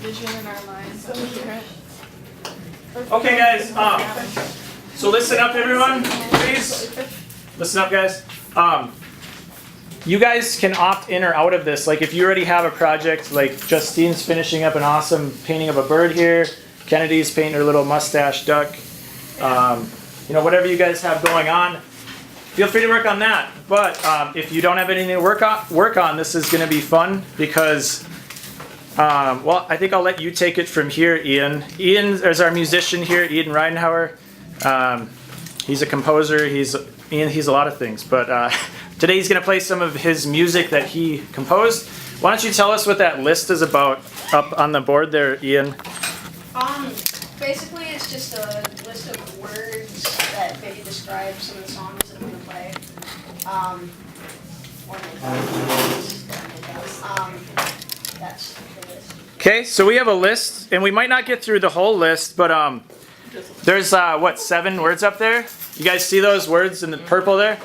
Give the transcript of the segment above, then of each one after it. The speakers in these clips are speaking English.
vision in our minds. Okay, guys. So listen up, everyone. Please listen up, guys. You guys can opt in or out of this. Like, if you already have a project, like Justine's finishing up an awesome painting of a bird here. Kennedy's painting her little mustache duck. You know, whatever you guys have going on, feel free to work on that. But if you don't have anything to work on, this is going to be fun because, well, I think I'll let you take it from here, Ian. Ian is our musician here, Ian Ridenhour. He's a composer. He's a lot of things. But today he's going to play some of his music that he composed. Why don't you tell us what that list is about up on the board there, Ian? Basically, it's just a list of words that maybe describe some of the songs that I'm going to play. That's the list. Okay, so we have a list, and we might not get through the whole list, but there's, what, 7 words up there? You guys see those words in the purple there?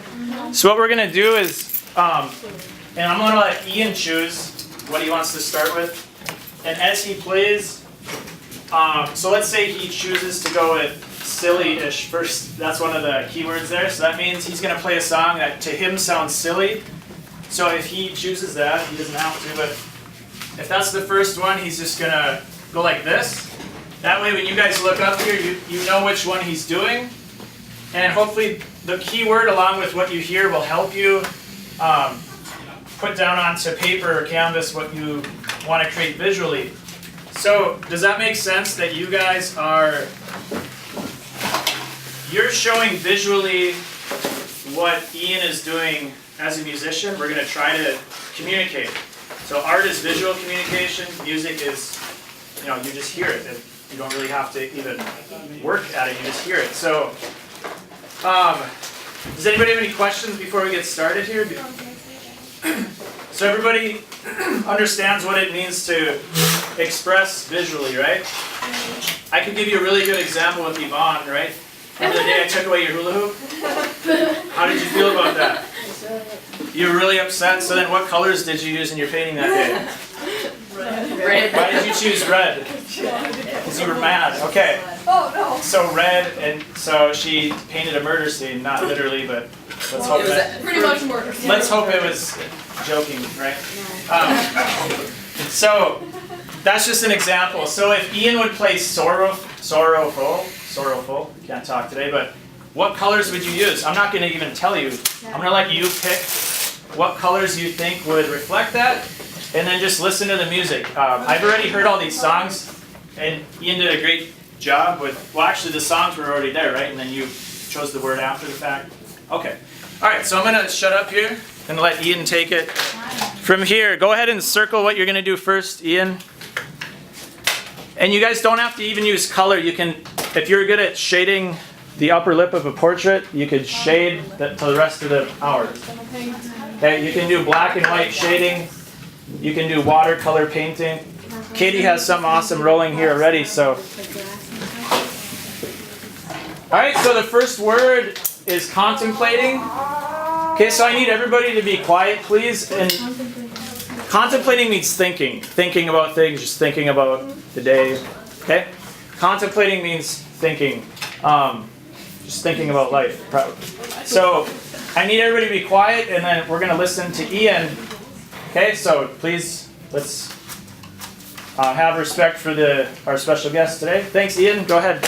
So what we're going to do is, and I'm going to let Ian choose what he wants to start with. And as he plays, so let's say he chooses to go with silly-ish first. That's one of the keywords there. So that means he's going to play a song that to him sounds silly. So if he chooses that, he doesn't have to, but if that's the first one, he's just going to go like this. That way when you guys look up here, you know which one he's doing. And hopefully the keyword along with what you hear will help you put down onto paper or canvas what you want to create visually. So does that make sense that you guys you're showing visually what Ian is doing as a musician? We're going to try to communicate. So art is visual communication, music is, you just hear it. You don't really have to even work at it, you just hear it. So does anybody have any questions before we get started here? So everybody understands what it means to express visually, right? I could give you a really good example with Yvonne, right? Remember the day I took away your hula hoop? How did you feel about that? You were really upset, so then what colors did you use in your painting that day? Red. Why did you choose red? Because you were mad. Okay. Oh, no. So red, and so she painted a murder scene, not literally, but let's hope that. Pretty much murder. Let's hope it was joking, right? So that's just an example. So if Ian would play sorrowful, can't talk today, but what colors would you use? I'm not going to even tell you. I'm going to let you pick what colors you think would reflect that, and then just listen to the music. I've already heard all these songs, and Ian did a great job with, well, actually the songs were already there, right? And then you chose the word after the fact. Okay. All right, so I'm going to shut up here and let Ian take it from here. Go ahead and circle what you're going to do first, Ian. And you guys don't have to even use color. You can, if you're good at shading the upper lip of a portrait, you could shade that to the rest of the hours. Okay, you can do black and white shading. You can do watercolor painting. Katie has something awesome rolling here already, so. All right, so the first word is contemplating. Okay, so I need everybody to be quiet, please. And contemplating means thinking. Thinking about things, just thinking about the day. Okay? Contemplating means thinking. Just thinking about life. So I need everybody to be quiet, and then we're going to listen to Ian. Okay, so please, let's have respect for our special guest today. Thanks, Ian. Go ahead.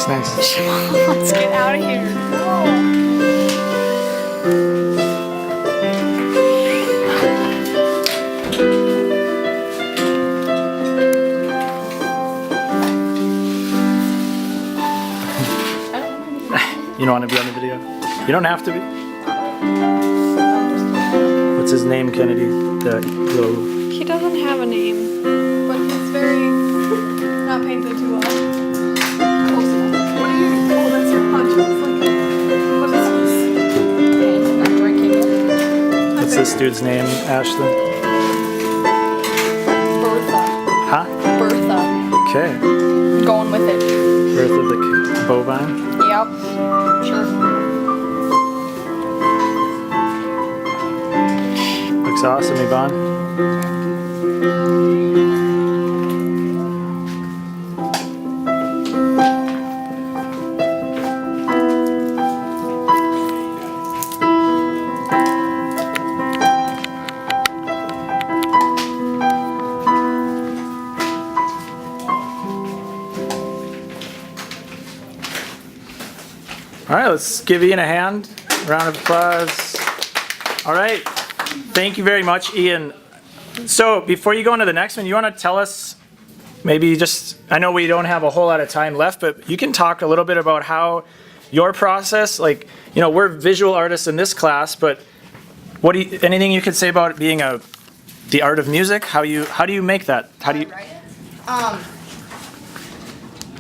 Nice, nice. Let's get out of here. You don't want to be on the video? You don't have to be. What's his name, Kennedy? The little... He doesn't have a name, but he's very not painted too well. Close enough. What are you? Oh, that's your punch. It's like, what is this? I'm drinking it. What's this dude's name, Ashlyn? Bertha. Huh? Bertha. Okay. Going with it. Bertha the bovine. Yep. Sure. Looks awesome, Yvonne. All right, let's give Ian a hand. Round of applause. All right, thank you very much, Ian. So before you go into the next one, you want to tell us, maybe just, I know we don't have a whole lot of time left, but you can talk a little bit about how your process, like, you know, we're visual artists in this class, but what do you, anything you could say about being the art of music? How do you make that? How do you? Write it? I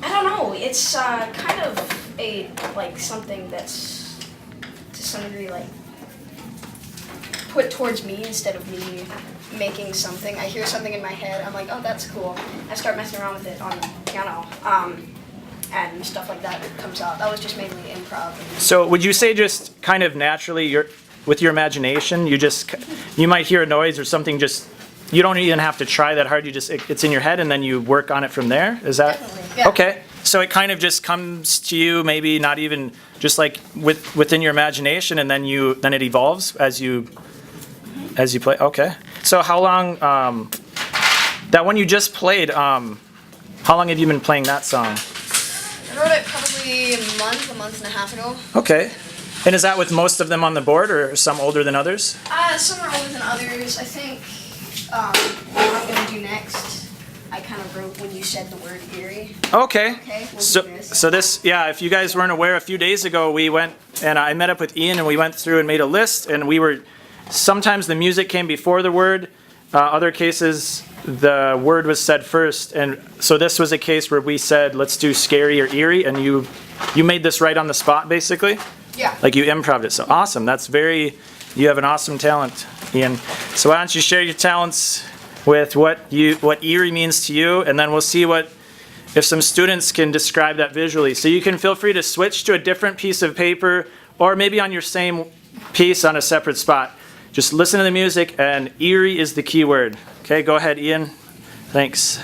don't know. It's kind of something that's to some degree like put towards me instead of me making something. I hear something in my head. I'm like, oh, that's cool. I start messing around with it on the piano, and stuff like that comes out. That was just mainly improv. So would you say just kind of naturally, with your imagination, you might hear a noise or something, just you don't even have to try that hard. It's in your head, and then you work on it from there. Is that Definitely, yeah. okay? So it kind of just comes to you, maybe not even just like within your imagination, and then it evolves as you play. Okay. So how long that one you just played? How long have you been playing that song? I wrote it probably a month and a half ago. Okay. And is that with most of them on the board, or some older than others? Some are older than others. I think what I'm gonna do next, I kind of wrote when you said the word eerie. Okay. Okay, we'll So do this. so this, yeah, if you guys weren't aware, a few days ago we went and I met up with Ian and we went through and made a list, and sometimes the music came before the word, other cases the word was said first, and so this was a case where we said let's do scary or eerie, and you made this right on the spot basically? Yeah. Like you improv'd it. So awesome. You have an awesome talent, Ian. So why don't you share your talents with what eerie means to you, and then we'll see if some students can describe that visually. So you can feel free to switch to a different piece of paper, or maybe on your same piece on a separate spot. Just listen to the music, and eerie is the key word. Okay, go ahead, Ian. Thanks.